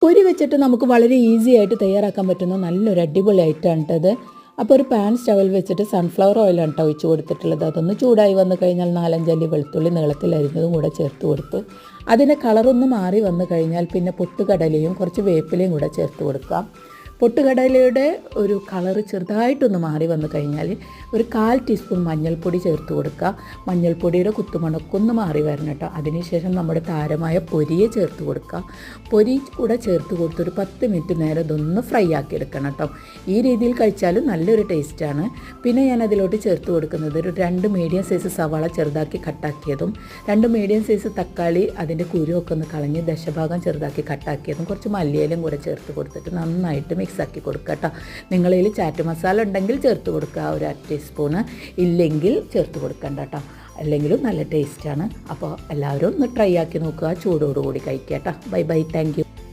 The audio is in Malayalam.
പൊരി വെച്ചിട്ട് നമുക്ക് വളരെ ഈസി ആയിട്ട് തയ്യാറാക്കാൻ പറ്റുന്ന നല്ലൊരു അടിപൊളി ഐറ്റമാണ് കേട്ടത്. അപ്പോൾ ഒരു പാൻ സ്റ്റവിൽ വെച്ചിട്ട് സൺഫ്ലവർ ഓയിലാണ് കേട്ടോ ഒഴിച്ച് കൊടുത്തിട്ടുള്ളത്. അതൊന്ന് ചൂടായി വന്നു കഴിഞ്ഞാൽ 4-5 അല്ലി വെളുത്തുള്ളി നീളത്തിൽ അരിഞ്ഞതും കൂടെ ചേർത്ത് കൊടുത്ത് അതിൻ്റെ കളറൊന്ന് മാറി വന്നു കഴിഞ്ഞാൽ പിന്നെ പൊട്ടുകടലയും കുറച്ച് വേപ്പിലയും കൂടെ ചേർത്ത് കൊടുക്കാം. പൊട്ടുകടലയുടെ ഒരു കളറ് ചെറുതായിട്ടൊന്ന് മാറി വന്നു കഴിഞ്ഞാൽ ഒരു 1/4 ടീസ്പൂൺ മഞ്ഞൾപ്പൊടി ചേർത്ത് കൊടുക്കുക. മഞ്ഞൾപ്പൊടിയുടെ കുത്തുമണക്കൊന്ന് മാറി വരണം കേട്ടോ. അതിനുശേഷം നമ്മുടെ താരമായ പൊരിയെ ചേർത്ത് കൊടുക്കുക. പൊരി കൂടെ ചേർത്ത് കൊടുത്ത് ഒരു 10 മിനിറ്റ് നേരം ഇതൊന്ന് ഫ്രൈ ആക്കി എടുക്കണം കേട്ടോ. ഈ രീതിയിൽ കഴിച്ചാലും നല്ലൊരു ടേസ്റ്റാണ്. പിന്നെ ഞാൻ അതിലോട്ട് ചേർത്ത് കൊടുക്കുന്നത് ഒരു 2 മീഡിയം സൈസ് സവാള ചെറുതാക്കി കട്ടാക്കിയതും 2 മീഡിയം സൈസ് തക്കാളി അതിൻ്റെ കുരുവൊക്കെ ഒന്ന് കളഞ്ഞ് ദശഭാഗം ചെറുതാക്കി കട്ടാക്കിയതും കുറച്ച് മല്ലിയിലും കൂടെ ചേർത്ത് കൊടുത്തിട്ട് നന്നായിട്ട് മിക്സാക്കി കൊടുക്കുക കേട്ടോ. നിങ്ങളിൽ ചാറ്റ് മസാല ഉണ്ടെങ്കിൽ ചേർത്ത് കൊടുക്കുക ഒരു 1 ടീസ്പൂണ്, ഇല്ലെങ്കിൽ ചേർത്ത് കൊടുക്കണ്ട കേട്ടോ. അല്ലെങ്കിലും നല്ല ടേസ്റ്റാണ്. അപ്പോൾ എല്ലാവരും ഒന്ന് ട്രൈ ആക്കി നോക്കുക. ചൂടോടുകൂടി കഴിക്കുക കേട്ടോ. Bye bye, thank you.